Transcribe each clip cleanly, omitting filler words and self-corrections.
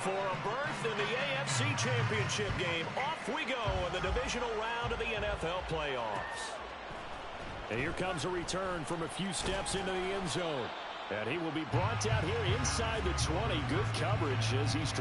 for a berth in the AFC Championship game. Off we go in the divisional round of the NFL playoffs. And here comes a return from a few steps into the end zone. And he will be brought down here inside the 20. Good coverage as he's...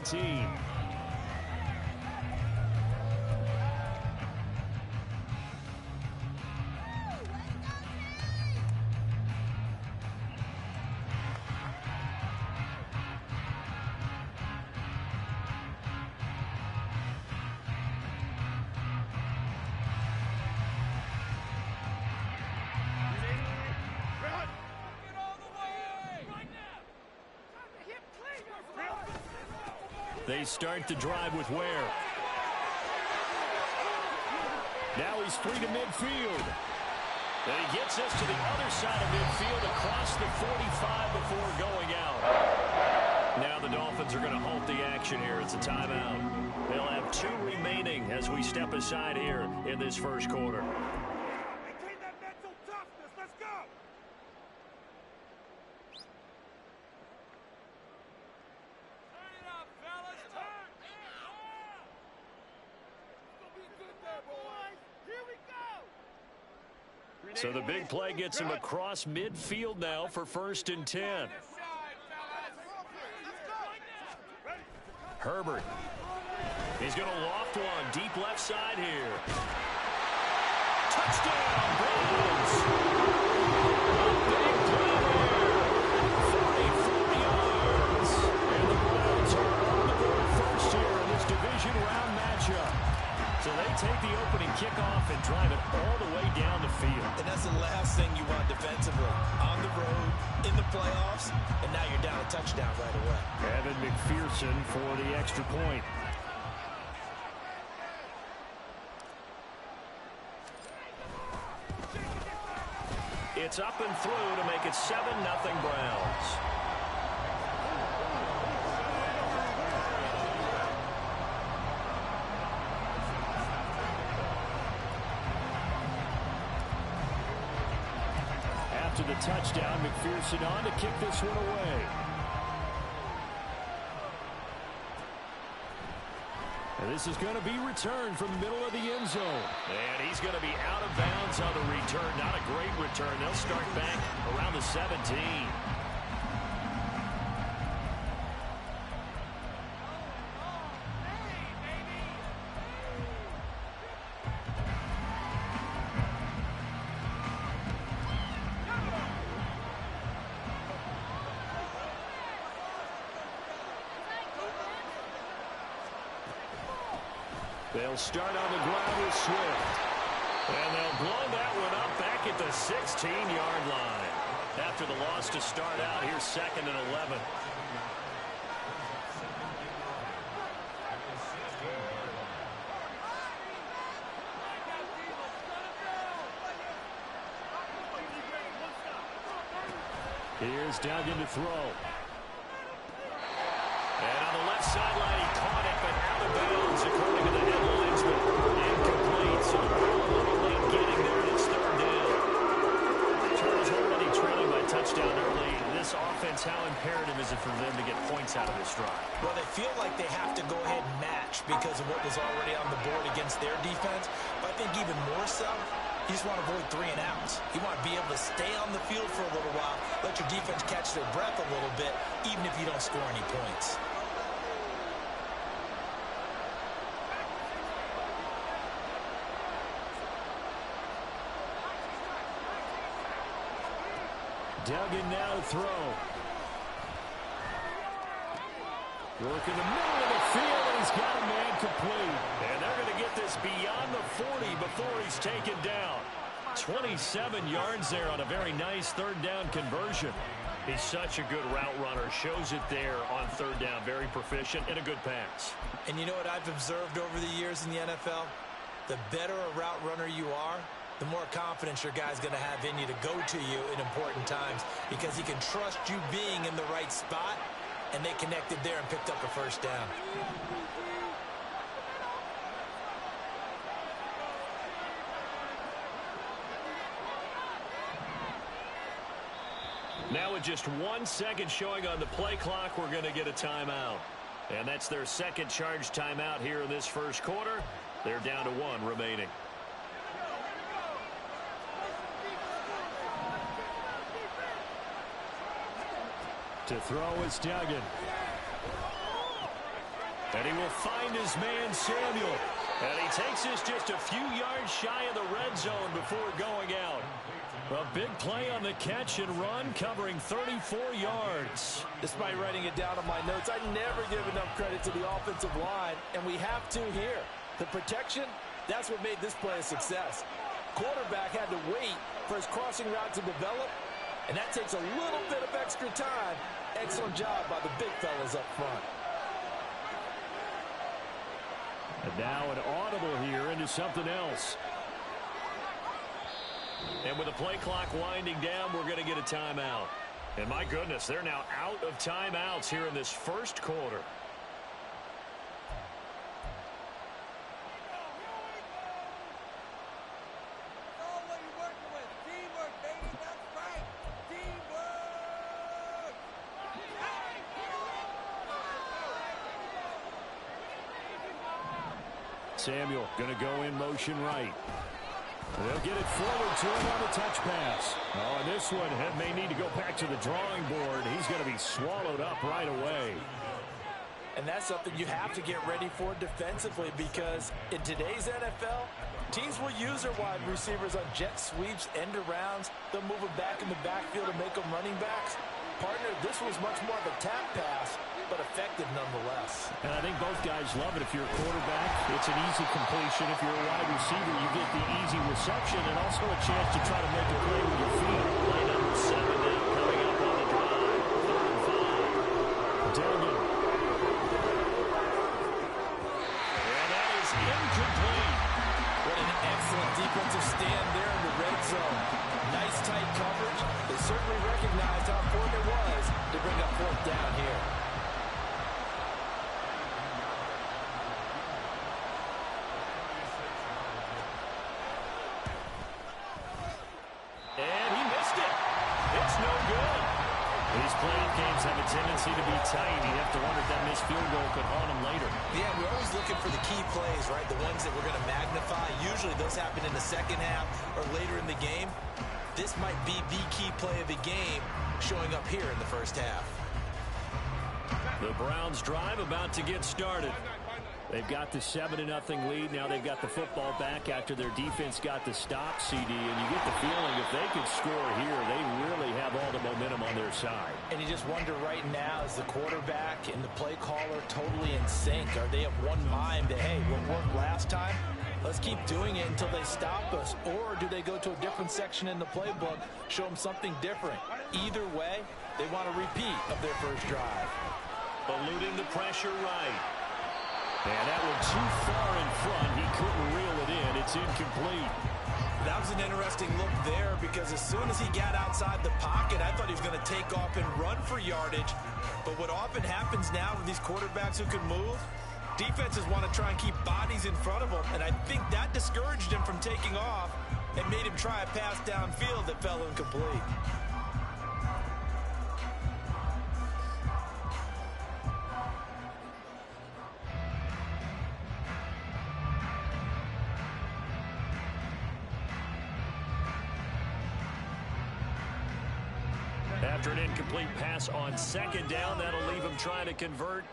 Team. They start the drive with Ware. Now he's free to midfield. And he gets us to the other side of midfield across the 45 before going out. Now the Dolphins are going to halt the action here. It's a timeout. They'll have 2 remaining as we step aside here in this first quarter. Maintain that mental toughness. Let's go. So the big play gets him across midfield now for 1st and 10. Herbert. He's going to loft one deep left side here. Touchdown, Browns! A big play there. 44 yards. And the Browns are on the board first here in this division round matchup. So they take the opening kickoff and drive it all the way down the field. And that's the last thing you want defensively. On the road, in the playoffs, and now you're down a touchdown right away. Evan McPherson for the extra point. It's up and through to make it 7-0 Browns. After the touchdown, McPherson on to kick this one away. And this is going to be returned from the middle of the end zone. And he's going to be out of bounds on the return. Not a great return. They'll start back around the 17. They'll start on the ground with Swift. And they'll blow that one up back at the 16-yard line. After the loss to start out, here's 2nd and 11. Here's Duggan to throw. And on the left sideline, he caught it, but out of bounds, according to the headlines, but incomplete. So the ball a little late getting there, and it's third down. Charles already trailing by touchdown early. This offense, how imperative is it for them to get points out of this drive? Well, they feel like they have to go ahead and match because of what was already on the board against their defense. But I think even more so, you just want to avoid 3 and outs. You want to be able to stay on the field for a little while, let your defense catch their breath a little bit, even if you don't score any points. Duggan now to throw. Work in the middle of the field, and he's got a man complete. And they're going to get this beyond the 40 before he's taken down. 27 yards there on a very nice third down conversion. He's such a good route runner. Shows it there on third down. Very proficient and a good pass. And you know what I've observed over the years in the NFL? The better a route runner you are, the more confidence your guy's going to have in you to go to you in important times because he can trust you being in the right spot, and they connected there and picked up a first down. Now with just 1 second showing on the play clock, we're going to get a timeout. And that's their second charge timeout here in this first quarter. They're down to 1 remaining. To throw is Duggan. And he will find his man Samuel. And he takes this just a few yards shy of the red zone before going out. A big play on the catch and run, covering 34 yards. Despite writing it down on my notes, I never give enough credit to the offensive line, and we have to here. The protection, that's what made this play a success. Quarterback had to wait for his crossing route to develop, and that takes a little bit of extra time. Excellent job by the big fellas up front. And now an audible here into something else. And with the play clock winding down, we're going to get a timeout. And my goodness, they're now out of timeouts here in this first quarter. Samuel going to go in motion right. They'll get it forward to him on the touch pass. Oh, and this one may need to go back to the drawing board. He's going to be swallowed up right away. And that's something you have to get ready for defensively because in today's NFL, teams will use their wide receivers on jet sweeps, end arounds. They'll move them back in the backfield and make them running backs. Partner, this was much more of a tap pass, but effective nonetheless. And I think both guys love it. If you're a quarterback, it's an easy completion. If you're a wide receiver, you get the easy reception and also a chance to try to make a play with your feet. Play number 7 now coming up on the drive. 3rd and 5. Duggan. And that is incomplete. What an excellent defensive stand there in the red zone. Nice tight coverage. They certainly recognized how important it was to bring up 4th down here. And he missed it. It's no good. These playoff games have a tendency to be tight. You have to wonder if that missed field goal could haunt him later. Yeah, we're always looking for the key plays, right? The ones that we're going to magnify. Usually those happen in the second half or later in the game. This might be the key play of the game showing up here in the first half. The Browns drive about to get started. They've got the 7-0 lead. Now they've got the football back after their defense got the stop, CD. And you get the feeling if they could score here, they really have all the momentum on their side. And you just wonder right now, is the quarterback and the play caller totally in sync? Are they of one mind that, hey, what worked last time? Let's keep doing it until they stop us. Or do they go to a different section in the playbook, show them something different? Either way, they want a repeat of their first drive. Eluding the pressure right. And that one too far in front. He couldn't reel it in. It's incomplete. That was an interesting look there because as soon as he got outside the pocket, I thought he was going to take off and run for yardage. But what often happens now with these quarterbacks who can move, Defenses want to try and keep bodies in front of him, and I think that discouraged him from taking off and made him try a pass downfield that fell incomplete. After an incomplete pass on second down, that'll leave him trying to convert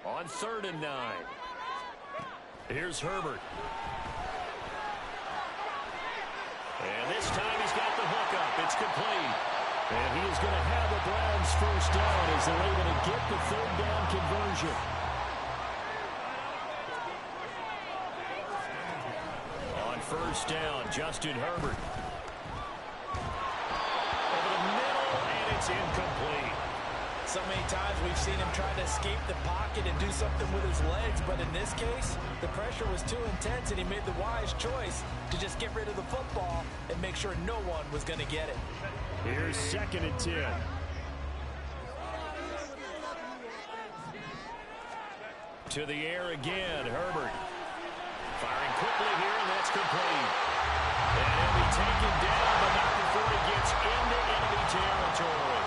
on 3rd and 9. Here's Herbert. And this time he's got the hook up. It's complete. And he is going to have the Browns first down as they're able to get the 3rd down conversion. On 1st down, Justin Herbert. Over the middle, and it's incomplete. So many times we've seen him try to escape the pocket and do something with his legs, but in this case, the pressure was too intense and he made the wise choice to just get rid of the football and make sure no one was going to get it. Here's 2nd and 10. To the air again, Herbert. Firing quickly here, and that's complete. And he'll be taken down, but not before he gets into enemy territory.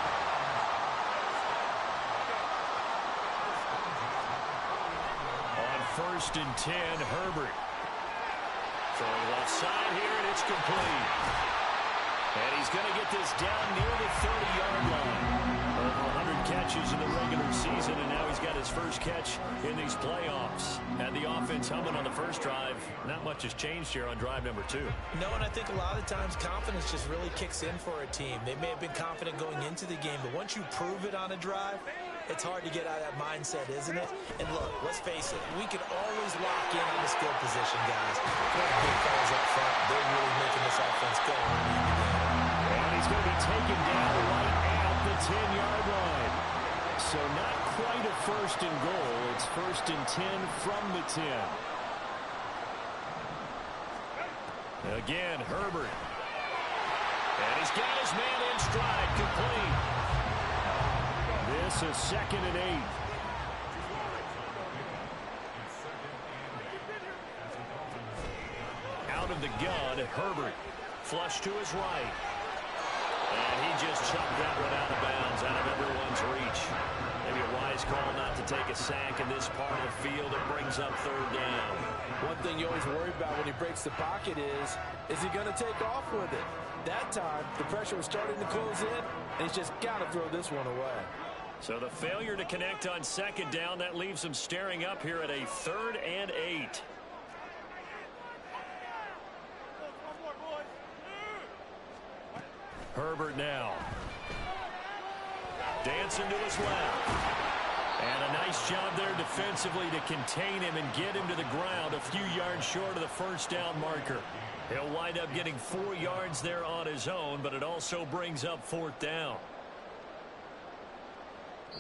On 1st and 10, Herbert. Throwing left side here, and it's complete. And he's going to get this down near the 30-yard line. Over 100 catches in the regular season, and now he's got his first catch in these playoffs. Had the offense humming on the first drive. Not much has changed here on drive number 2. No, and I think a lot of times confidence just really kicks in for a team. They may have been confident going into the game, but once you prove it on a drive, it's hard to get out of that mindset, isn't it? And look, let's face it, we can always lock in on the skill position, guys. Those big fellas up front, they're really making this offense go. And he's going to be taken down right at the 10-yard line. So not quite a 1st and goal. It's 1st and 10 from the 10. Again, Herbert. And he's got his man in stride, complete. This is 2nd and 8. Out of the gun, Herbert. Flush to his right. And he just chucked that one out of bounds, out of everyone's reach. Maybe a wise call not to take a sack in this part of the field. It brings up 3rd down. One thing you always worry about when he breaks the pocket is he going to take off with it? That time, the pressure was starting to close in, and he's just got to throw this one away. So the failure to connect on 2nd down, that leaves him staring up here at a 3rd and 8. Herbert now. Dancing to his left. And a nice job there defensively to contain him and get him to the ground a few yards short of the 1st down marker. He'll wind up getting 4 yards there on his own, but it also brings up 4th down.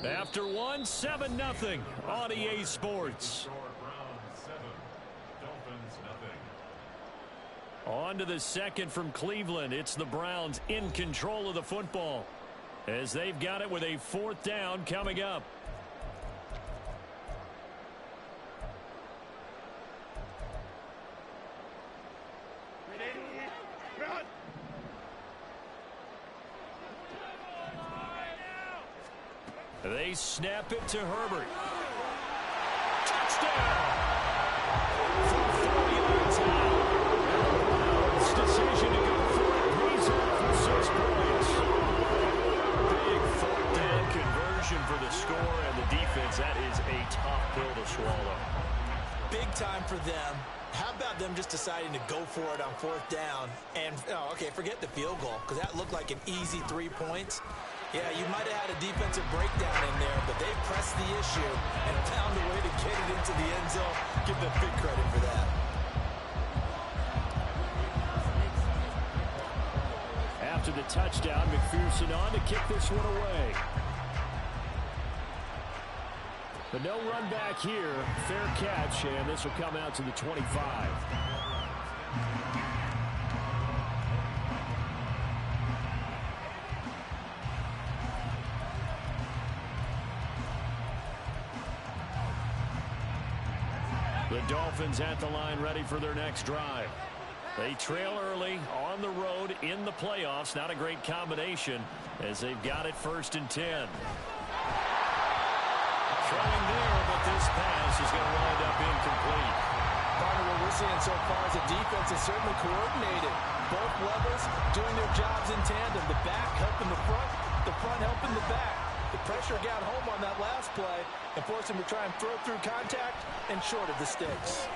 After 1, 7-0 on EA Sports. On to the 2nd from Cleveland. It's the Browns in control of the football as they've got it with a 4th down coming up. They snap it to Herbert. Touchdown! From 30 yards out. Decision to go for it. Pays off for 6 points. Big 4th down conversion for the score, and the defense, that is a tough pill to swallow. Big time for them. How about them just deciding to go for it on 4th down? And, okay, forget the field goal, because that looked like an easy 3 points. Yeah, you might have had a defensive breakdown in there, but they pressed the issue and found a way to get it into the end zone. Give them big credit for that. After the touchdown, McPherson on to kick this one away. But no run back here. Fair catch, and this will come out to the 25. The Dolphins at the line ready for their next drive. They trail early on the road in the playoffs. Not a great combination as they've got it 1st and 10. Throwing there, but this pass is going to wind up incomplete. Part of what we're seeing so far is the defense is certainly coordinated. Both levels doing their jobs in tandem. The back helping the front helping the back. The pressure got home on that last play and forced him to try and throw through contact and short of the sticks.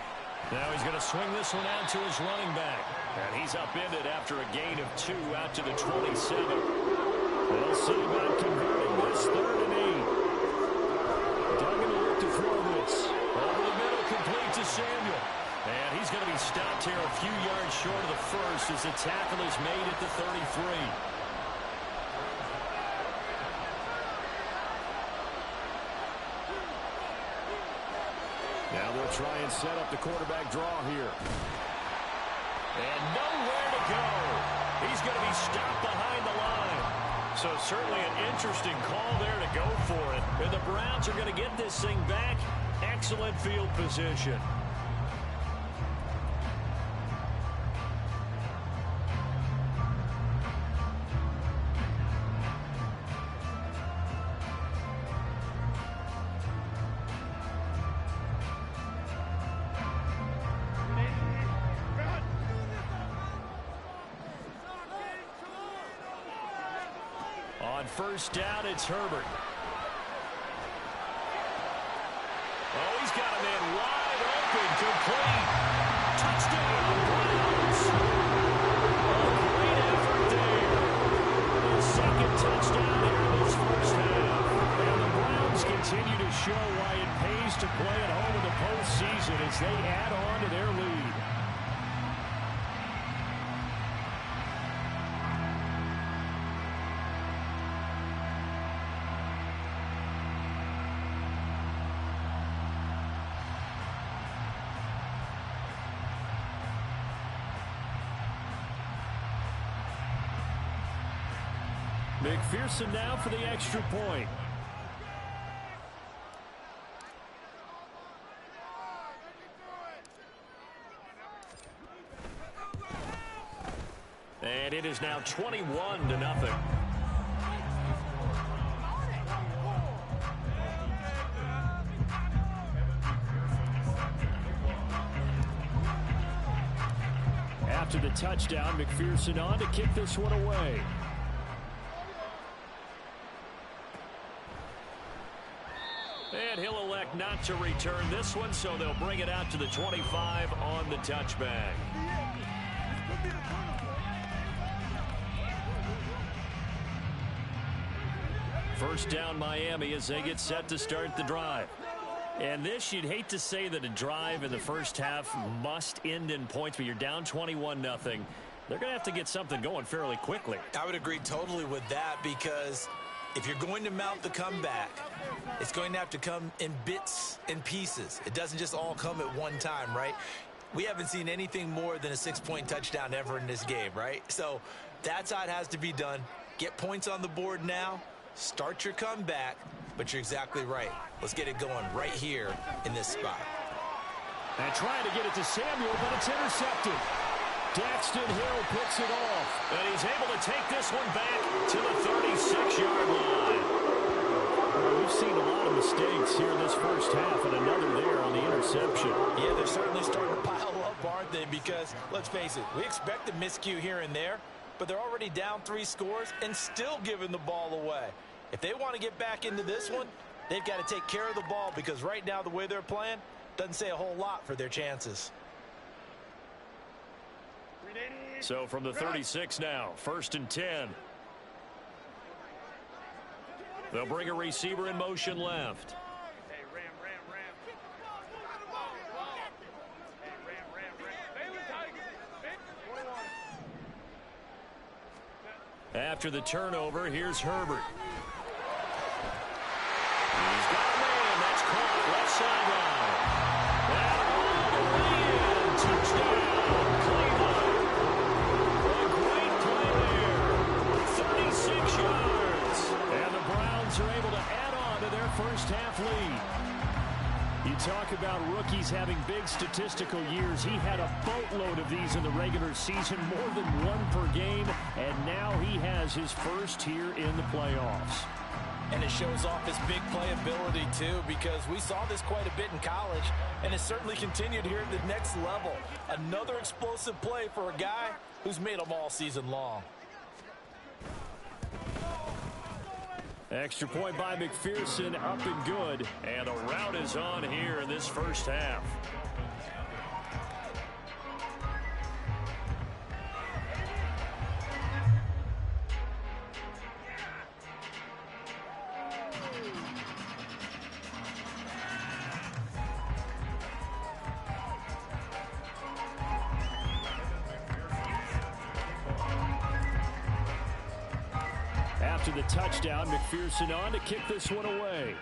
Now he's going to swing this one out to his running back. And he's upended after a gain of 2 out to the 27. They'll see about converting this 3rd and 8. Duggan will look to throw this. Over the middle, complete to Samuel. And he's going to be stopped here a few yards short of the first as the tackle is made at the 33. Now they'll try and set up the quarterback draw here. And nowhere to go. He's going to be stopped behind the line. So certainly an interesting call there to go for it. And the Browns are going to get this thing back. Excellent field position. On 1st down, it's Herbert. Oh, he's got a man wide open, complete. Touchdown, Browns. A great effort there. His 2nd touchdown here in this first half. And the Browns continue to show why it pays to play at home in the postseason as they add on to their lead. McPherson now for the extra point. And it is now 21-0. After the touchdown, McPherson on to kick this one away. And he'll elect not to return this one, so they'll bring it out to the 25 on the touchback. First down Miami as they get set to start the drive. And this, you'd hate to say that a drive in the first half must end in points, but you're down 21-0. They're going to have to get something going fairly quickly. I would agree totally with that, because if you're going to mount the comeback, it's going to have to come in bits and pieces. It doesn't just all come at one time, right? We haven't seen anything more than a 6-point touchdown ever in this game, right? So that's how it has to be done. Get points on the board now. Start your comeback. But you're exactly right. Let's get it going right here in this spot. And trying to get it to Samuel, but it's intercepted. Daxton Hill picks it off. And he's able to take this one back to the 36-yard line. Well, we've seen a lot of mistakes here in this first half, and another there on the interception. Yeah, they're certainly starting to pile up, aren't they? Because, let's face it, we expect a miscue here and there, but they're already down 3 scores and still giving the ball away. If they want to get back into this one, they've got to take care of the ball, because right now the way they're playing doesn't say a whole lot for their chances. So from the 36 now, 1st and 10. They'll bring a receiver in motion left. After the turnover, here's Herbert. He's got a man. That's caught left sideline. And all the way in. Touchdown, Cleveland. A great play there. 36 yards. And the Browns are able to add on to their first half lead. You talk about rookies having big statistical years. He had a boatload of these in the regular season, more than one per game, and now he has his first here in the playoffs. And it shows off his big playability, too, because we saw this quite a bit in college, and it's certainly continued here at the next level. Another explosive play for a guy who's made them all season long. Extra point by McPherson, up and good. And the rout is on here in this first half. After the touchdown, McPherson on to kick this one away.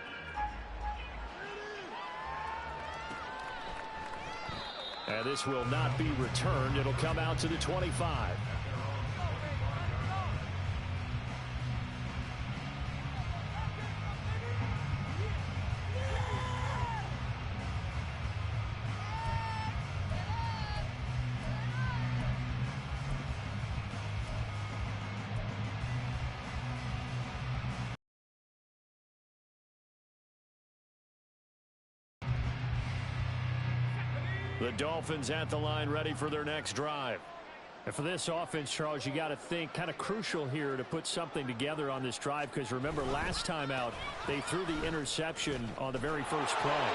And this will not be returned. It'll come out to the 25. The Dolphins at the line ready for their next drive. And for this offense, Charles, you got to think kind of crucial here to put something together on this drive, because remember last time out they threw the interception on the very first play.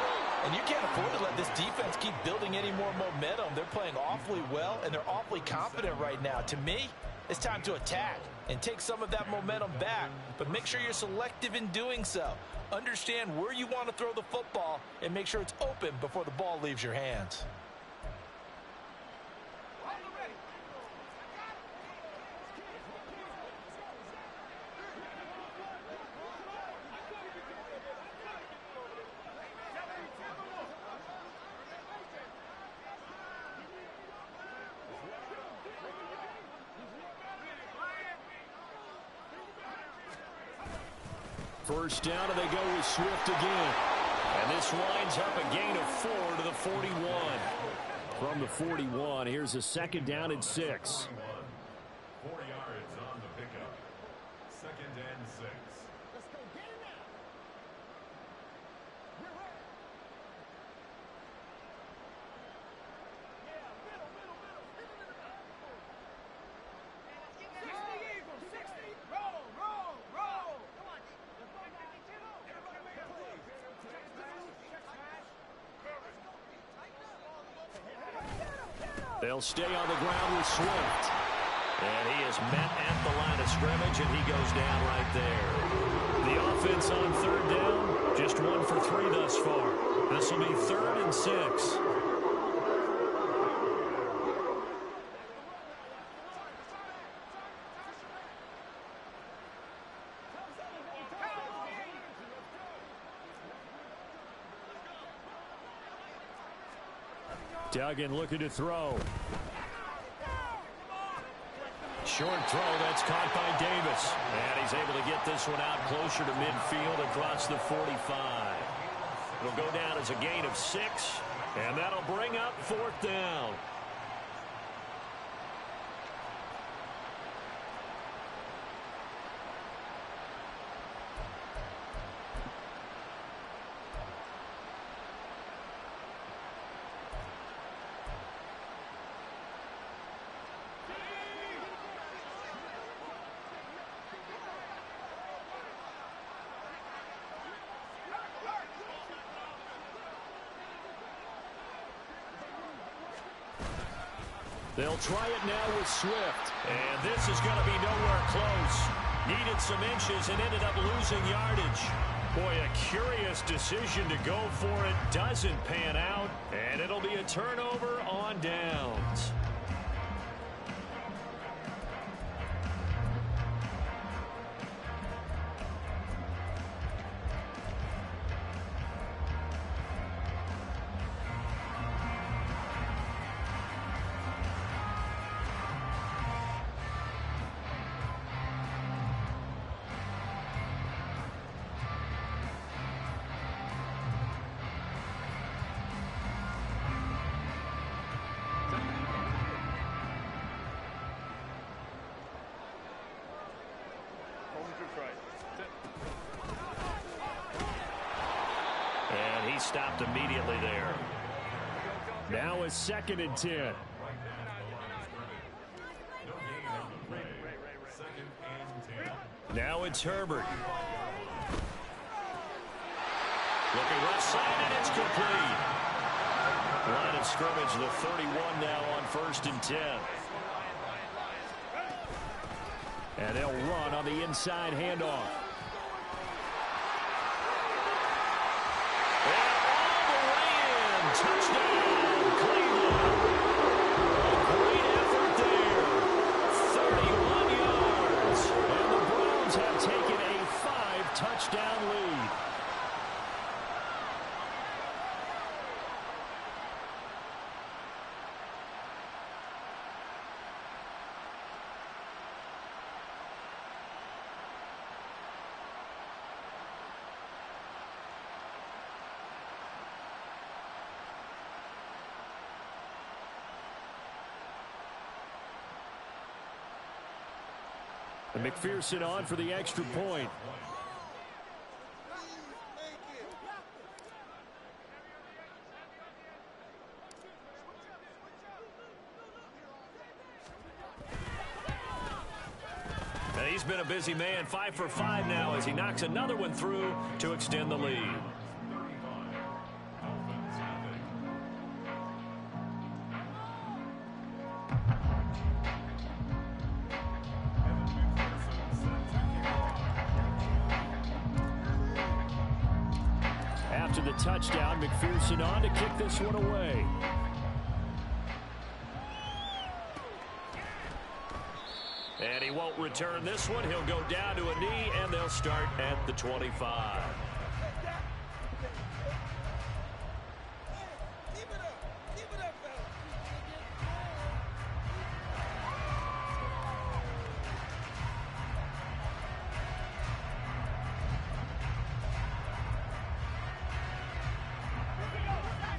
And you can't afford to let this defense keep building any more momentum. They're playing awfully well, and they're awfully confident right now. To me, it's time to attack and take some of that momentum back, but make sure you're selective in doing so. Understand where you want to throw the football and make sure it's open before the ball leaves your hands. First down, and they go with Swift again. And this winds up a gain of 4 to the 41. From the 41, here's a second down and 6. 4 yards on the pickup. Second and 6. Let's go get it now. Yeah, middle. 60 Eagles, 60. Roll. Come on, everybody make a play. They'll stay on the ground with Swift. And he is met at the line of scrimmage, and he goes down right there. The offense on third down, just 1 for 3 thus far. This will be 3rd and 6. Duggan looking to throw. Short throw, that's caught by Davis. And he's able to get this one out closer to midfield across the 45. It'll go down as a gain of 6, and that'll bring up 4th down. They'll try it now with Swift. And this is going to be nowhere close. Needed some inches and ended up losing yardage. Boy, a curious decision to go for it. Doesn't pan out. And it'll be a turnover on downs. stopped immediately there. Now it's 2nd and 10. Now it's Herbert. Looking left side, and it's complete. Line of scrimmage, the 31 now on 1st and 10. And they'll run on the inside handoff. And all the way in. Touchdown, Cleveland. A great effort there. 31 yards. And the Browns have taken a 5-touchdown lead. And McPherson on for the extra point. And he's been a busy man, 5 for 5 now as he knocks another one through to extend the lead. After the touchdown, McPherson on to kick this one away. And he won't return this one. He'll go down to a knee, and they'll start at the 25.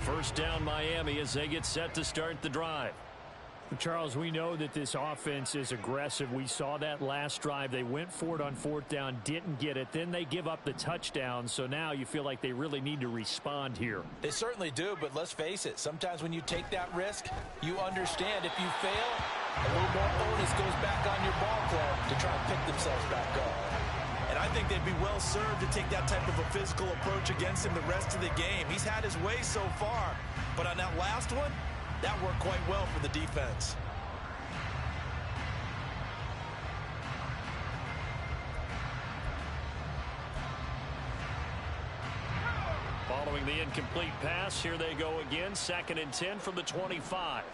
First down, Miami, as they get set to start the drive. Charles, we know that this offense is aggressive. We saw that last drive. They went for it on 4th down, didn't get it. Then they give up the touchdown. So now you feel like they really need to respond here. They certainly do, but let's face it. Sometimes when you take that risk, you understand if you fail, a little more onus goes back on your ball club to try and pick themselves back up. And I think they'd be well served to take that type of a physical approach against him the rest of the game. He's had his way so far, but on that last one, that worked quite well for the defense. Following the incomplete pass, here they go again. 2nd and 10 from the 25.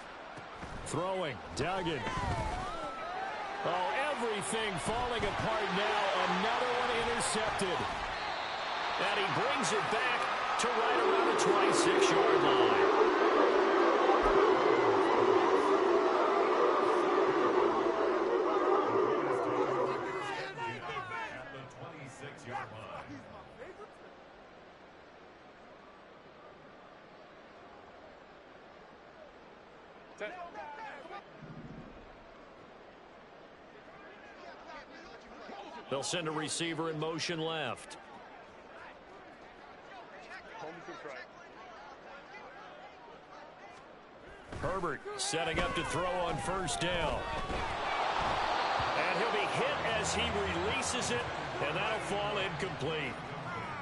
Throwing, Duggan. Oh, everything falling apart now. Another one intercepted. And he brings it back to right around the 26-yard line. They'll send a receiver in motion left. Herbert setting up to throw on 1st down. And he'll be hit as he releases it, and that'll fall incomplete.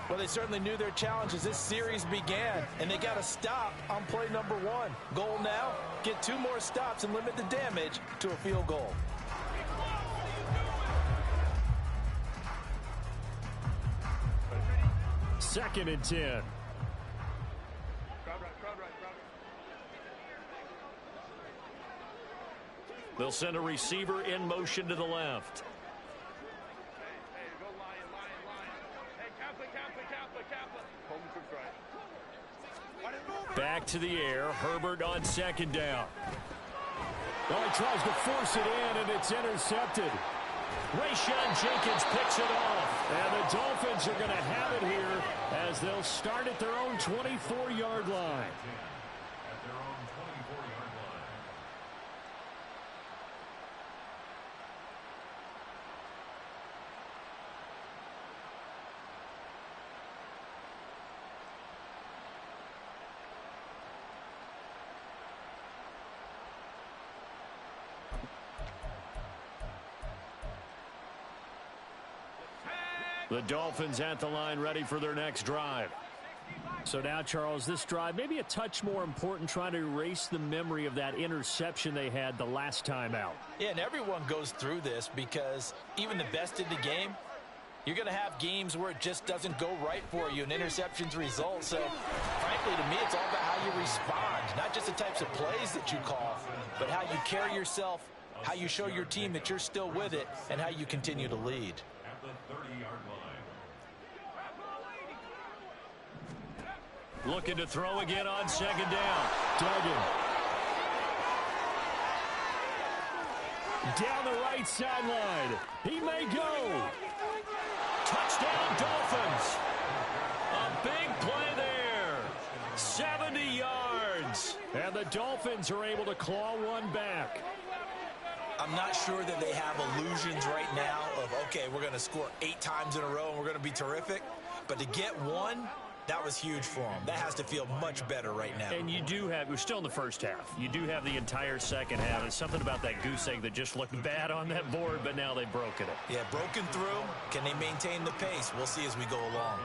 Well, they certainly knew their challenge as this series began, and they got to stop on play number 1. Goal now, get 2 more stops and limit the damage to a field goal. Second and 10. They'll send a receiver in motion to the left. Back to the air. Herbert on 2nd down. Well, he tries to force it in, and it's intercepted. Rayshon Jenkins picks it off. And the Dolphins are going to have it here as they'll start at their own 24-yard line. The Dolphins at the line ready for their next drive. So now, Charles, this drive maybe a touch more important, trying to erase the memory of that interception they had the last time out. Yeah, and everyone goes through this because even the best in the game, you're going to have games where it just doesn't go right for you and interceptions result. So, frankly, to me, it's all about how you respond, not just the types of plays that you call, but how you carry yourself, how you show your team that you're still with it, and how you continue to lead. At the 30-yard line. Looking to throw again on second down. Duggan. Down the right sideline. He may go. Touchdown, Dolphins. A big play there. 70 yards. And the Dolphins are able to claw one back. I'm not sure that they have illusions right now of, okay, we're going to score 8 times in a row and we're going to be terrific. But to get one, that was huge for them. That has to feel much better right now. And you do have, we're still in the first half. You do have the entire second half. It's something about that goose egg that just looked bad on that board, but now they've broken it. Yeah, broken through. Can they maintain the pace? We'll see as we go along.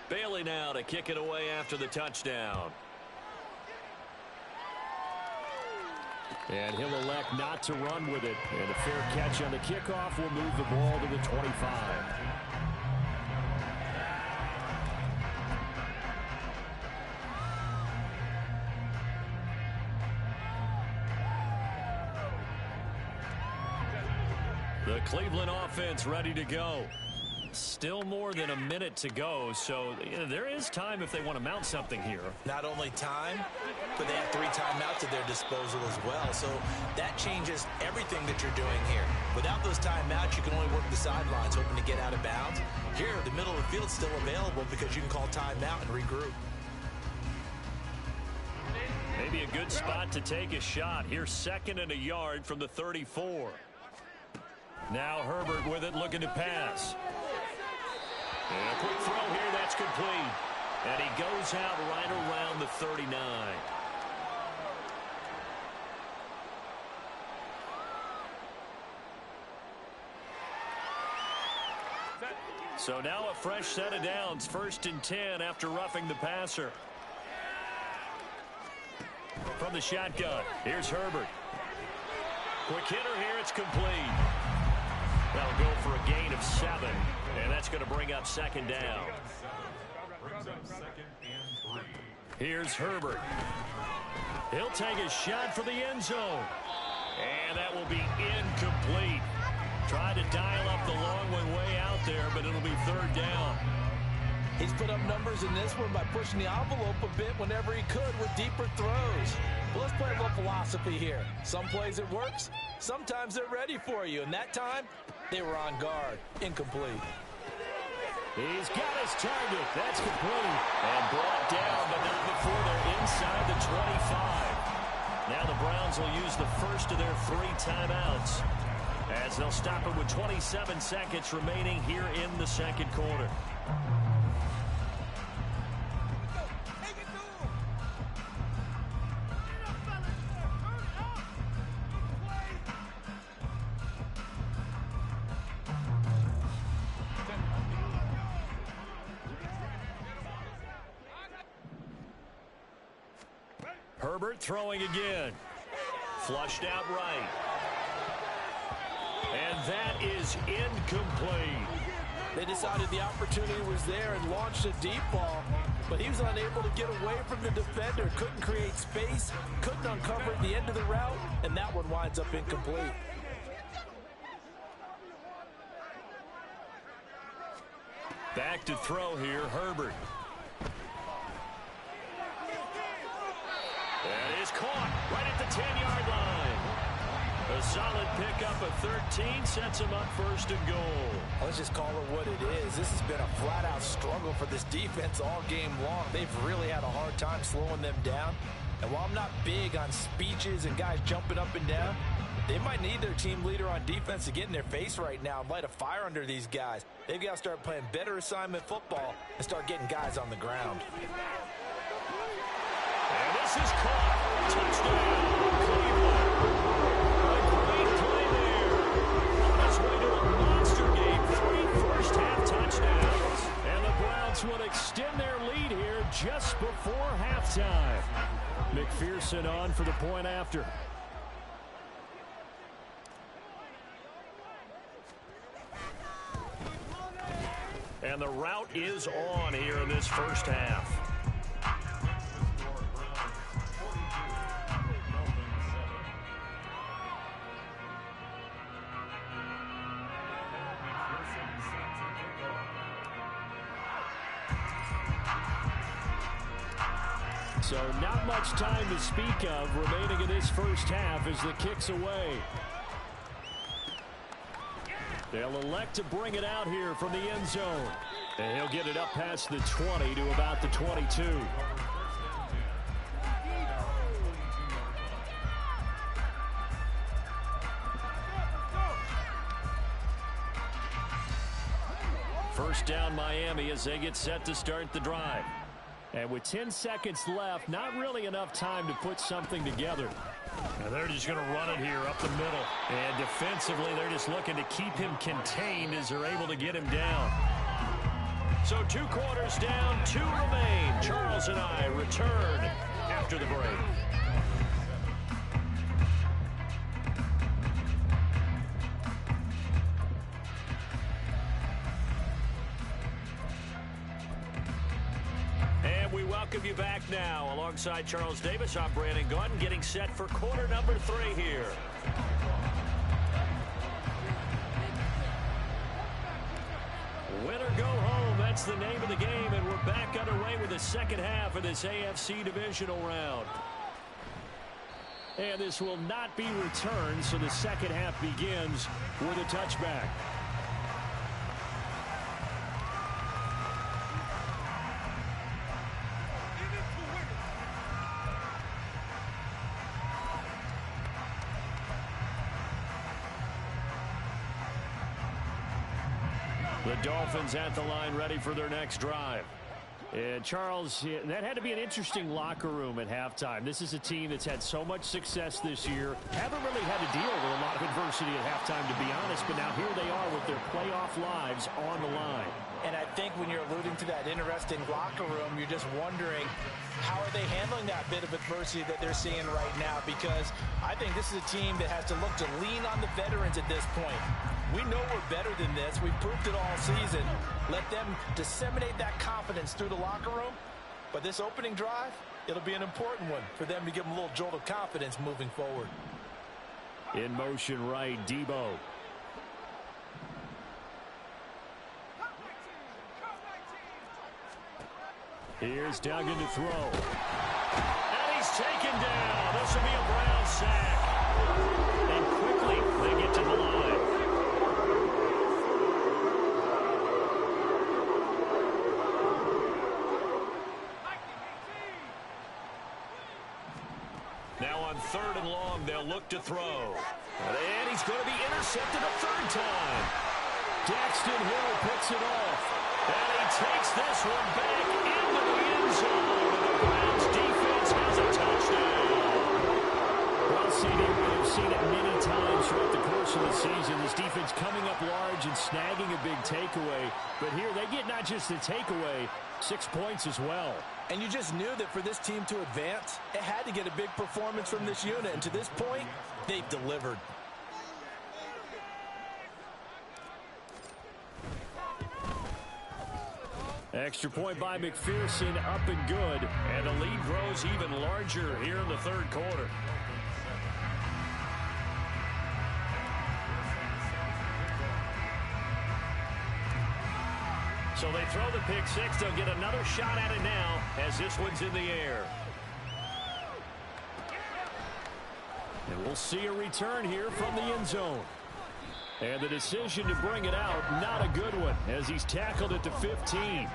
Bailey now to kick it away after the touchdown. And he'll elect not to run with it. And a fair catch on the kickoff will move the ball to the 25. The Cleveland offense ready to go. Still more than a minute to go, so there is time if they want to mount something here. Not only time, but they have 3 timeouts at their disposal as well. So that changes everything that you're doing here. Without those timeouts, you can only work the sidelines, hoping to get out of bounds. Here, the middle of the field's still available because you can call timeout and regroup. Maybe a good spot to take a shot. Here's 2nd and a yard from the 34. Now Herbert with it, looking to pass. And a quick throw here, that's complete. And he goes out right around the 39. So now a fresh set of downs, 1st and 10 after roughing the passer. From the shotgun, here's Herbert. Quick hitter here, it's complete. That'll go for a gain of 7, and that's going to bring up 2nd down. Here's Herbert. He'll take a shot for the end zone. And that will be incomplete. Tried to dial up the long one way out there, but it'll be 3rd down. He's put up numbers in this one by pushing the envelope a bit whenever he could with deeper throws. But let's play a little philosophy here. Some plays it works, sometimes they're ready for you. And that time, they were on guard. Incomplete. He's got his target. That's complete. And brought down, but not before they're inside the 25. Now the Browns will use the first of their 3 timeouts, as they'll stop it with 27 seconds remaining here in the 2nd quarter. Herbert throwing again. Flushed out right. And that is incomplete. They decided the opportunity was there and launched a deep ball, but he was unable to get away from the defender, couldn't create space, couldn't uncover the end of the route, and that one winds up incomplete. Back to throw here, Herbert. That is caught right at the 10-yard line. A solid pickup of 13 sets him up 1st and goal. Let's just call it what it is. This has been a flat-out struggle for this defense all game long. They've really had a hard time slowing them down. And while I'm not big on speeches and guys jumping up and down, they might need their team leader on defense to get in their face right now and light a fire under these guys. They've got to start playing better assignment football and start getting guys on the ground. And this is caught. Touchdown, Cleveland. McPherson on for the point after. And the route is on here in this first half. So not much time to speak of remaining in this first half as the kick's away. They'll elect to bring it out here from the end zone. And he'll get it up past the 20 to about the 22. First down Miami as they get set to start the drive. And with 10 seconds left, not really enough time to put something together. Now they're just going to run it here up the middle. And defensively, they're just looking to keep him contained as they're able to get him down. So 2 quarters down, 2 remain. Charles and I return after the break. Welcome you back now. Alongside Charles Davis, I'm Brandon Gaudin, getting set for quarter number 3 here. Win or go home, that's the name of the game, and we're back underway with the second half of this AFC divisional round. And this will not be returned, so the second half begins with a touchback. The Dolphins at the line ready for their next drive. And Charles, that had to be an interesting locker room at halftime. This is a team that's had so much success this year. Haven't really had to deal with a lot of adversity at halftime, to be honest. But now here they are with their playoff lives on the line. And I think when you're alluding to that interesting locker room, you're just wondering how are they handling that bit of adversity that they're seeing right now? Because I think this is a team that has to look to lean on the veterans at this point. We know we're better than this. We've proved it all season. Let them disseminate that confidence through the locker room. But this opening drive, it'll be an important one for them to give them a little jolt of confidence moving forward. In motion right, Debo. Here's Duggan to throw. And he's taken down. This will be a Brown sack. And quickly they get to the line. Now on 3rd and long, they'll look to throw. And he's going to be intercepted a 3rd time. Daxton Hill picks it off. And he takes this one back into the end zone. And the Browns defense has a touchdown. Well, CD, we've seen it many times throughout the course of the season. This defense coming up large and snagging a big takeaway. But here they get not just the takeaway, 6 points as well. And you just knew that for this team to advance, it had to get a big performance from this unit. And to this point, they've delivered. Extra point by McPherson, up and good. And the lead grows even larger here in the 3rd quarter. So they throw the pick 6. They'll get another shot at it now as this one's in the air. And we'll see a return here from the end zone. And the decision to bring it out, not a good one, as he's tackled at the 15.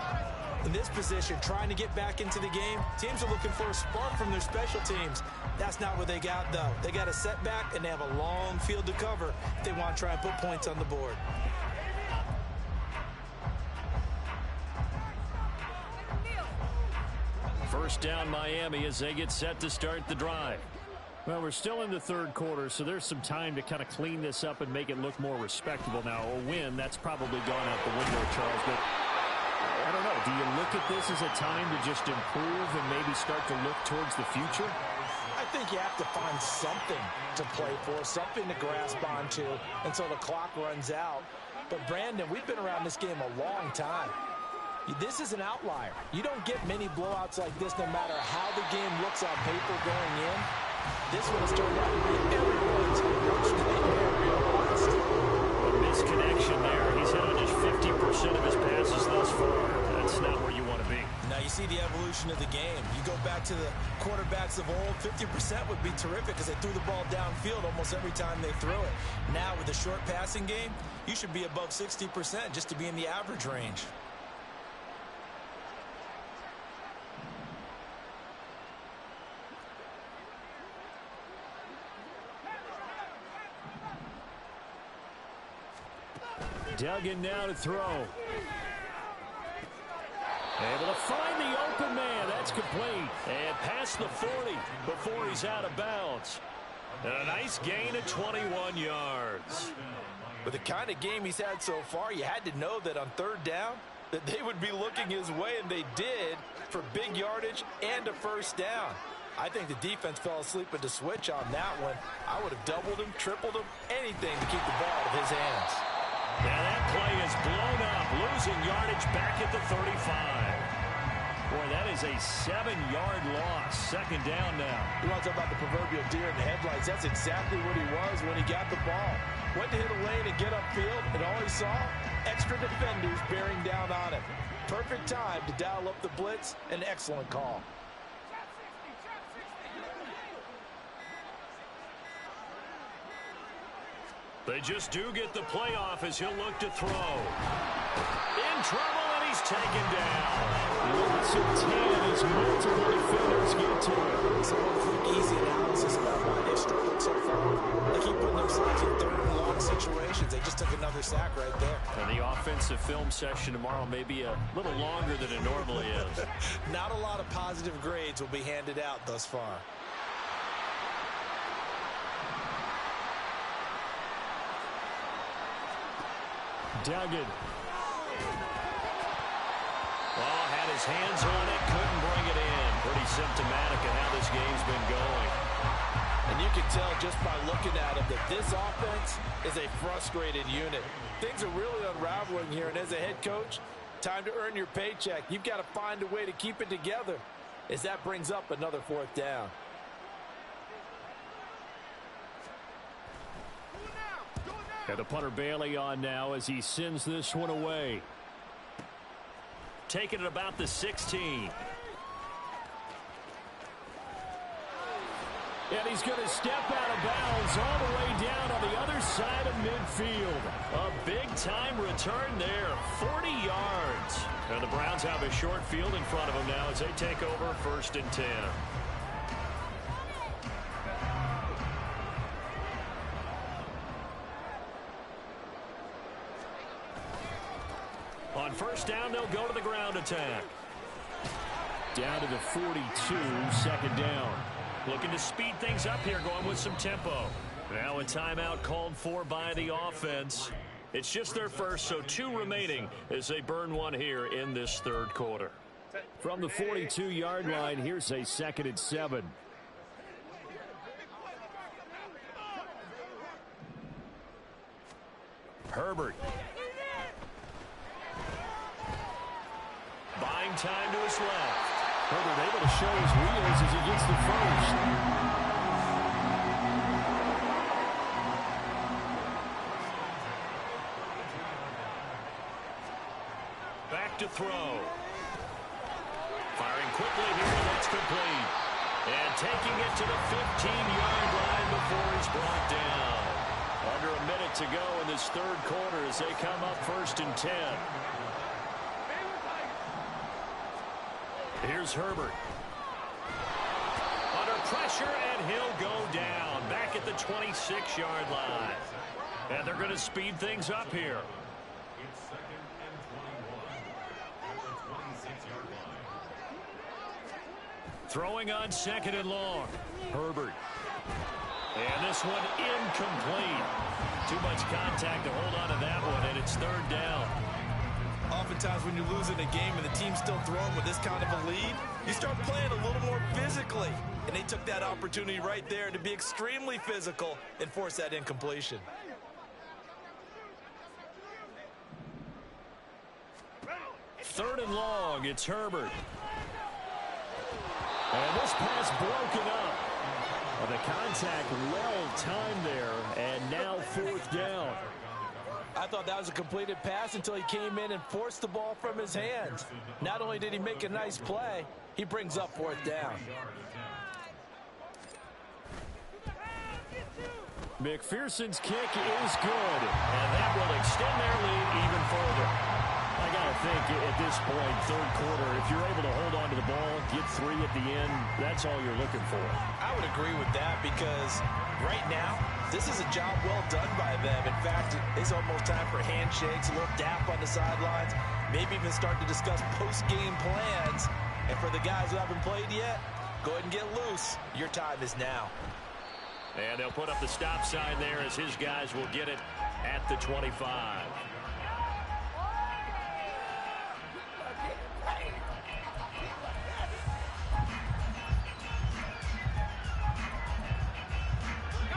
In this position, trying to get back into the game, teams are looking for a spark from their special teams. That's not what they got, though. They got a setback, and they have a long field to cover if they want to try and put points on the board. First down Miami as they get set to start the drive. Well, we're still in the 3rd quarter, so there's some time to kind of clean this up and make it look more respectable. Now, a win, that's probably gone out the window, Charles, but I don't know. Do you look at this as a time to just improve and maybe start to look towards the future? think you have to find something to play for, something to grasp onto until the clock runs out. But, Brandon, we've been around this game a long time. This is an outlier. You don't get many blowouts like this no matter how the game looks on paper going in. This one has turned out to be everyone's worst nightmare realized. A misconnection there. He's hit on just 50% of his passes thus far. That's not where you want to be. Now you see the evolution of the game. You go back to the quarterbacks of old, 50% would be terrific because they threw the ball downfield almost every time they threw it. Now with the short passing game, you should be above 60% just to be in the average range. Dug in now to throw. Able to find the open man. That's complete. And past the 40 before he's out of bounds. And a nice gain of 21 yards. With the kind of game he's had so far, you had to know that on third down that they would be looking his way, and they did, for big yardage and a first down. I think the defense fell asleep at the switch on that one. I would have doubled him, tripled him, anything to keep the ball out of his hands. Now that play is blown up, losing yardage back at the 35. Boy, that is a 7-yard loss. Second down now. You want to talk about the proverbial deer in the headlights? That's exactly what he was when he got the ball. Went to hit a lane and get upfield, and all he saw, extra defenders bearing down on him. Perfect time to dial up the blitz. An excellent call. They just do get the play off as he'll look to throw. In trouble, and he's taken down. Looks at 10 as multiple defenders get to it. So one quick, easy analysis about why they've struggled so far. They keep putting themselves in third and long situations. They just took another sack right there. And the offensive film session tomorrow may be a little longer than it normally is. Not a lot of positive grades will be handed out thus far. Duggan. Oh, had his hands on it, couldn't bring it in. Pretty symptomatic of how this game's been going. And you can tell just by looking at him that this offense is a frustrated unit. Things are really unraveling here, and as a head coach, time to earn your paycheck. You've got to find a way to keep it together as that brings up another fourth down. And the punter Bailey on now as he sends this one away. Taking it about the 16. And he's going to step out of bounds all the way down on the other side of midfield. A big-time return there, 40 yards. And the Browns have a short field in front of them now as they take over 1st and 10. On 1st down, they'll go to the ground attack. Down to the 42, 2nd down. Looking to speed things up here, going with some tempo. Now a timeout called for by the offense. It's just their first, so 2 remaining as they burn one here in this 3rd quarter. From the 42-yard line, here's a 2nd and 7. Herbert. Buying time to his left. Herbert able to show his wheels as he gets the first. Back to throw. Firing quickly here, that's complete. And taking it to the 15-yard line before he's brought down. Under a minute to go in this 3rd quarter as they come up 1st and 10. Here's Herbert. Under pressure, and he'll go down. Back at the 26-yard line. And they're going to speed things up here. It's 2nd and 21 at the 26-yard line. Throwing on 2nd and long. Herbert. And this one incomplete. Too much contact to hold on to that one, and it's 3rd down. oftentimes when you're losing a game and the team's still throwing with this kind of a lead, you start playing a little more physically. And they took that opportunity right there to be extremely physical and force that incompletion. Third and long, it's Herbert. And this pass broken up. Well, the contact well timed there, and now fourth down. I thought that was a completed pass until he came in and forced the ball from his hands. Not only did he make a nice play, he brings up fourth down. McPherson's kick is good, and that will extend their lead even further. I got to think at this point, third quarter, if you're able to hold on to the ball, get 3 at the end, that's all you're looking for. I would agree with that because right now, this is a job well done by them. In fact, it's almost time for handshakes, a little dap on the sidelines, maybe even start to discuss post-game plans. And for the guys who haven't played yet, go ahead and get loose. Your time is now. And they'll put up the stop sign there as his guys will get it at the 25.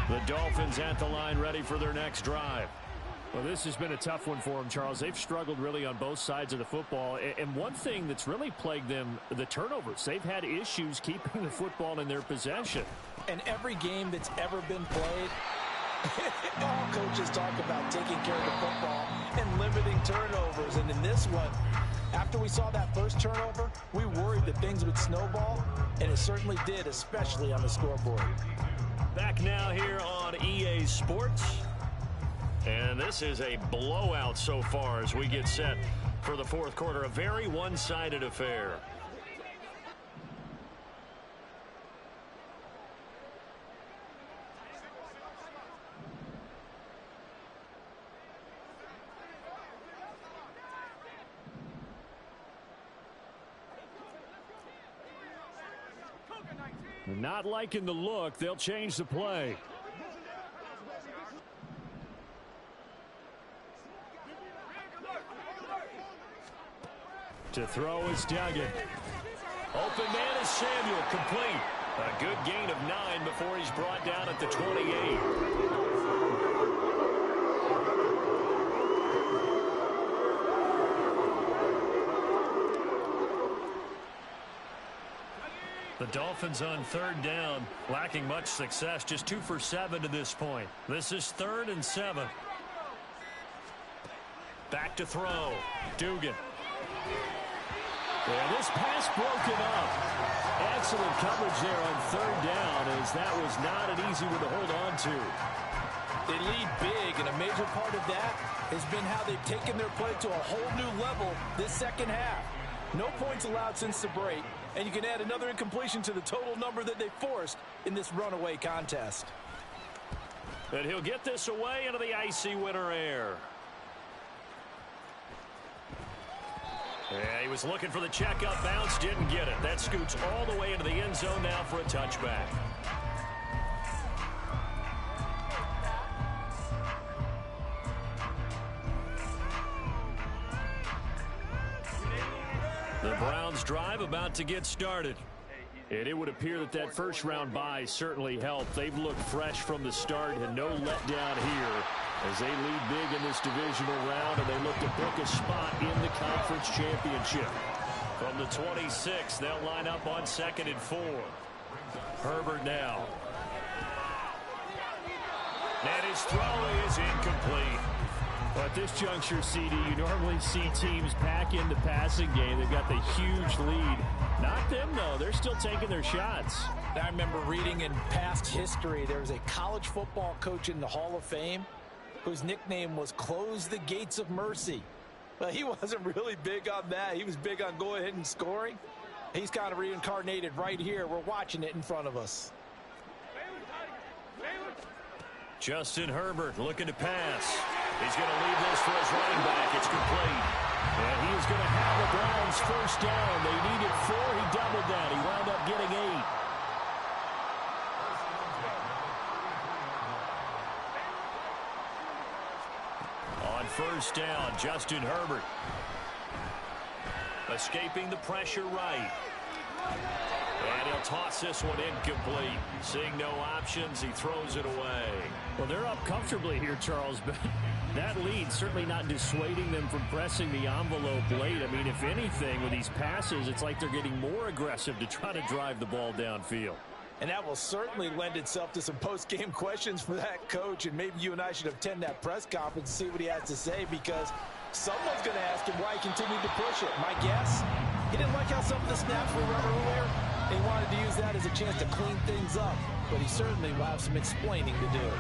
The Dolphins at the line ready for their next drive. Well, this has been a tough one for them, Charles. They've struggled really on both sides of the football. And one thing that's really plagued them, the turnovers. They've had issues keeping the football in their possession. And every game that's ever been played, all coaches talk about taking care of the football and limiting turnovers. And in this one, after we saw that first turnover, we worried that things would snowball, and it certainly did, especially on the scoreboard. Back now here on EA Sports. And this is a blowout so far as we get set for the fourth quarter. A very one-sided affair. Not liking the look. They'll change the play. To throw is Duggan. Open man is Samuel, complete. A good gain of 9 before he's brought down at the 28. The Dolphins on third down, lacking much success, just 2 for 7 to this point. This is 3rd and 7. Back to throw, Dugan. Yeah, this pass broken up. Excellent coverage there on third down, as that was not an easy one to hold on to. They lead big, and a major part of that has been how they've taken their play to a whole new level this second half. No points allowed since the break, and you can add another incompletion to the total number that they forced in this runaway contest. And he'll get this away into the icy winter air. Yeah, he was looking for the checkup bounce, didn't get it. That scoots all the way into the end zone now for a touchback. The Browns drive about to get started. And it would appear that that first round bye certainly helped. They've looked fresh from the start and no letdown here as they lead big in this divisional round, and they look to book a spot in the conference championship. From the 26, they'll line up on 2nd and 4. Herbert now. And his throw is incomplete. But at this juncture, CD, you normally see teams pack in the passing game. They've got the huge lead. Not them, though. They're still taking their shots. I remember reading in past history, there was a college football coach in the Hall of Fame whose nickname was Close the Gates of Mercy. Well, he wasn't really big on that. He was big on going ahead and scoring. He's kind of reincarnated right here. We're watching it in front of us. Justin Herbert looking to pass. He's going to leave this for his running back. It's complete. And he is going to have the Browns first down. They needed 4. He doubled down. He wound up getting 8. On first down, Justin Herbert. Escaping the pressure right. And he'll toss this one incomplete. Seeing no options, he throws it away. Well, they're up comfortably here, Charles, but that lead certainly not dissuading them from pressing the envelope late. I mean, if anything, with these passes, it's like they're getting more aggressive to try to drive the ball downfield. And that will certainly lend itself to some post-game questions for that coach, and maybe you and I should attend that press conference and see what he has to say, because someone's going to ask him why he continued to push it. My guess, he didn't like how some of the snaps were run earlier. He wanted to use that as a chance to clean things up, but he certainly will have some explaining to do.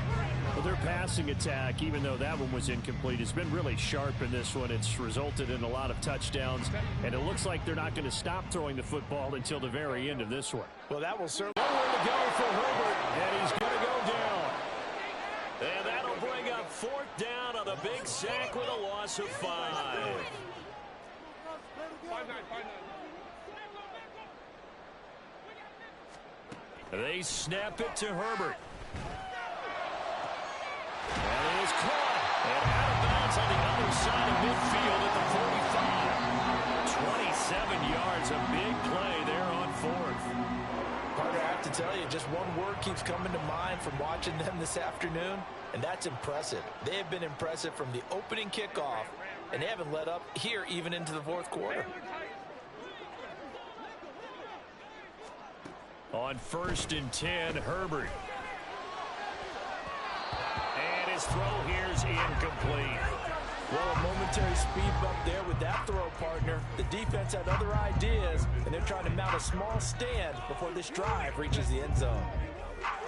Well, their passing attack, even though that one was incomplete, has been really sharp in this one. It's resulted in a lot of touchdowns, and it looks like they're not going to stop throwing the football until the very end of this one. Well, that will certainly... Nowhere to go for Herbert, and he's going to go down. And that'll bring up 4th down on the big sack with a loss of 5. They snap it to Herbert. And it is caught. And out of bounds on the other side of midfield at the 45. 27 yards, a big play there on 4th. Carter, I have to tell you, just one word keeps coming to mind from watching them this afternoon, and that's impressive. They have been impressive from the opening kickoff, and they haven't let up here even into the 4th quarter. On 1st and 10, Herbert. And his throw here's incomplete. Well, a momentary speed bump there with that throw, partner. The defense had other ideas, and they're trying to mount a small stand before this drive reaches the end zone.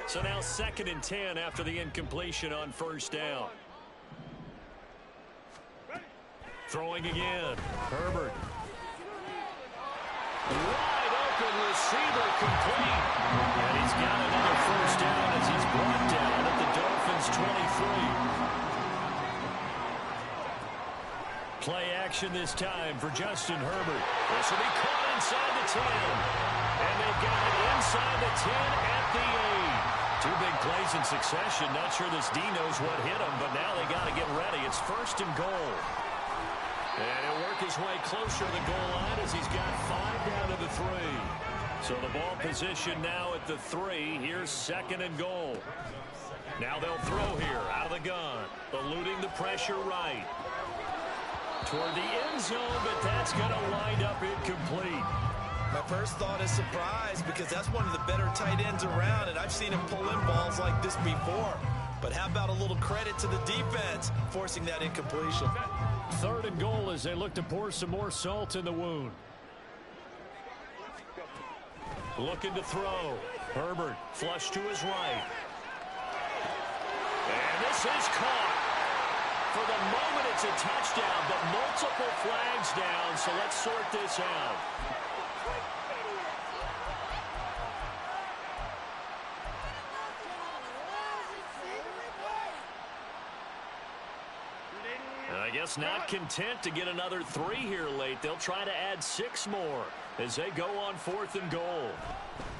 So now 2nd and 10 after the incompletion on 1st down. Throwing again. Herbert. Wide open receiver complete. And he's got another 1st down as he's brought down at the Dolphins' 23. Play action this time for Justin Herbert. This will be caught inside the 10. And they've got it inside the 10 at the 8. 2 big plays in succession. Not sure this D knows what hit him, but now they got to get ready. It's 1st and goal. And he'll work his way closer to the goal line as he's got 5 down to the 3. So the ball position now at the 3. Here's 2nd and goal. Now they'll throw here out of the gun. Eluding the pressure right. Toward the end zone, but that's going to wind up incomplete. My first thought is surprise, because that's one of the better tight ends around, and I've seen him pull in balls like this before. But how about a little credit to the defense forcing that incompletion? 3rd and goal as they look to pour some more salt in the wound. Looking to throw. Herbert flush to his right. And this is caught. For the moment, it's a touchdown, but multiple flags down, so let's sort this out. I guess not content to get another 3 here late. They'll try to add 6 more as they go on 4th and goal.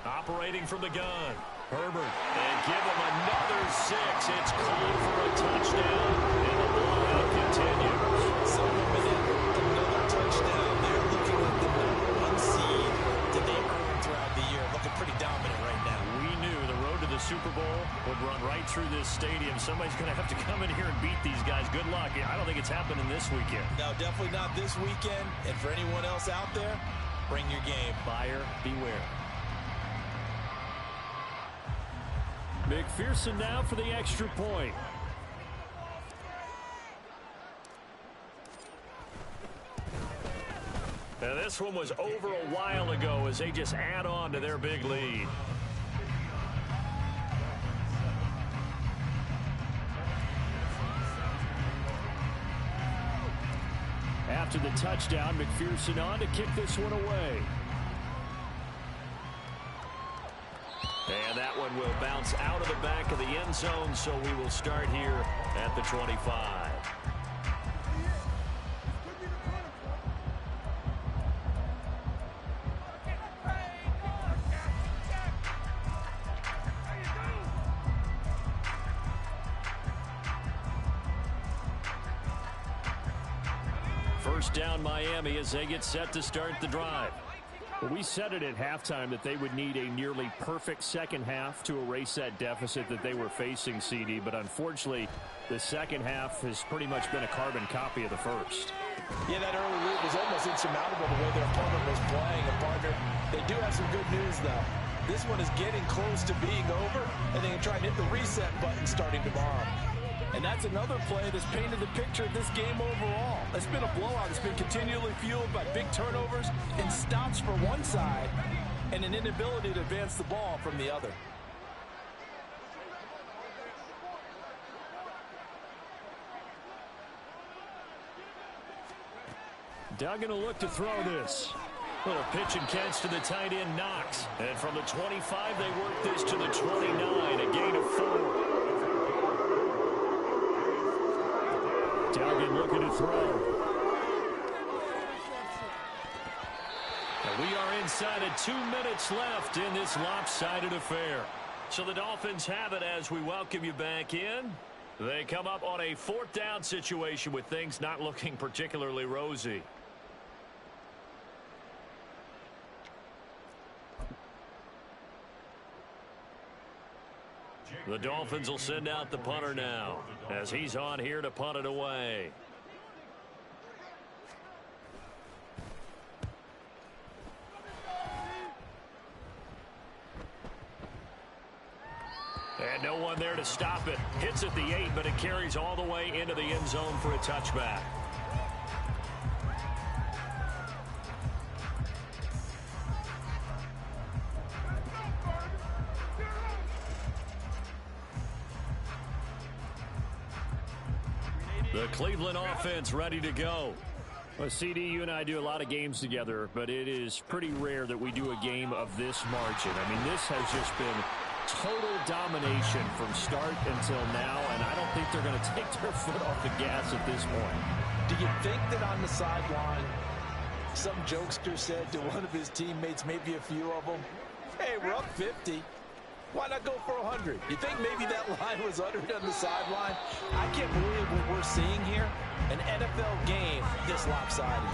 Operating from the gun. Herbert. And give him another 6. It's called for a touchdown. And the blowout continues. So another touchdown. They're looking at the #1 seed that they earned throughout the year. Looking pretty dominant right now. We knew the road to the Super Bowl would run right through this stadium. Somebody's going to have to come in here and beat these guys. Good luck. I don't think it's happening this weekend. No, definitely not this weekend. And for anyone else out there, bring your game. Buyer beware. McPherson now for the extra point. And this one was over a while ago as they just add on to their big lead. After the touchdown, McPherson on to kick this one away. And that one will bounce out of the back of the end zone, so we will start here at the 25. first down Miami as they get set to start the drive. Well, we said it at halftime that they would need a nearly perfect second half to erase that deficit that they were facing, CD. But unfortunately, the second half has pretty much been a carbon copy of the first. Yeah, that early lead was almost insurmountable the way their opponent was playing. And, partner, they do have some good news, though. This one is getting close to being over, and they can try and hit the reset button starting tomorrow. And that's another play that's painted the picture of this game overall. It's been a blowout. It's been continually fueled by big turnovers and stops for one side and an inability to advance the ball from the other. Doug gonna look to throw this. Little pitch and catch to the tight end, Knox. And from the 25, they work this to the 29, a gain of 4. Duggan looking to throw. And we are inside of 2 minutes left in this lopsided affair. So the Dolphins have it as we welcome you back in. They come up on a 4th down situation with things not looking particularly rosy. The Dolphins will send out the punter now as he's on here to punt it away. And no one there to stop it. Hits at the 8, but it carries all the way into the end zone for a touchback. The Cleveland offense ready to go. Well, CD, you and I do a lot of games together, but it is pretty rare that we do a game of this margin. I mean, this has just been total domination from start until now, and I don't think they're going to take their foot off the gas at this point. Do you think that on the sideline, some jokester said to one of his teammates, maybe a few of them, hey, we're up 50. Why not go for 100? You think maybe that line was uttered on the sideline? I can't believe what we're seeing here. An NFL game this lopsided.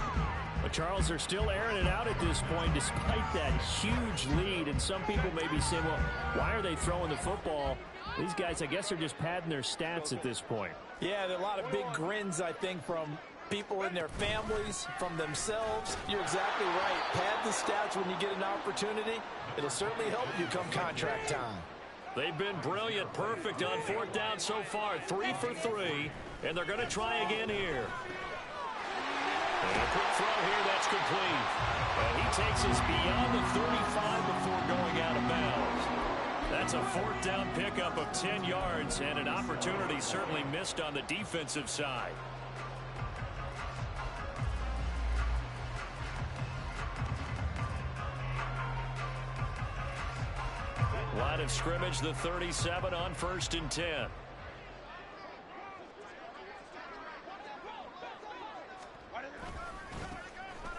But Charles, they're still airing it out at this point despite that huge lead. And some people may be saying, well, why are they throwing the football? These guys, I guess, are just padding their stats at this point. Yeah, there are a lot of big grins, I think, from people in their families, from themselves. You're exactly right. Pad the stats when you get an opportunity. It'll certainly help you come contract time. They've been brilliant, perfect on 4th down so far. 3 for 3, and they're going to try again here. And a quick throw here, that's complete. And he takes us beyond the 35 before going out of bounds. That's a 4th down pickup of 10 yards, and an opportunity certainly missed on the defensive side. Line of scrimmage, the 37 on 1st and 10.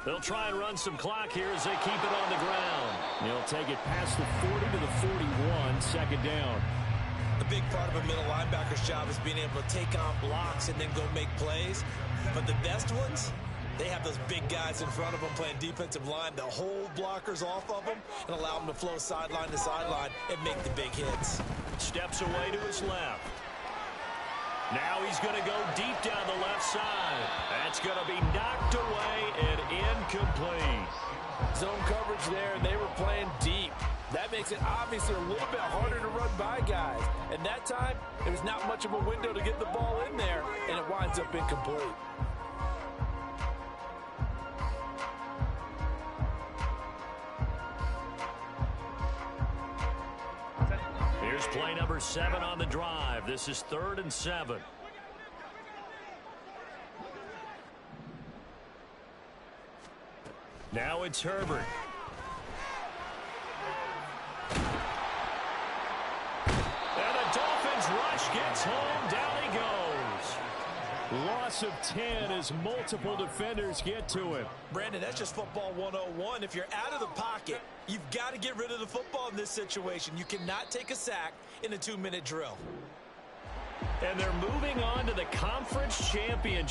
They'll try and run some clock here as they keep it on the ground. They'll take it past the 40 to the 41, 2nd down. The big part of a middle linebacker's job is being able to take on blocks and then go make plays. But the best ones, they have those big guys in front of them playing defensive line that hold blockers off of them and allow them to flow sideline to sideline and make the big hits. Steps away to his left. Now he's going to go deep down the left side. That's going to be knocked away and incomplete. Zone coverage there, and they were playing deep. That makes it obviously a little bit harder to run by guys. And that time, there was not much of a window to get the ball in there, and it winds up incomplete. Here's play number 7 on the drive. This is 3rd and 7. Now it's Herbert. And the Dolphins rush gets home. Down he goes. Loss of 10 as multiple defenders get to him. Brandon, that's just football 101. If you're out of the pocket, you've got to get rid of the football in this situation. You cannot take a sack in a 2-minute drill. And they're moving on to the conference championship.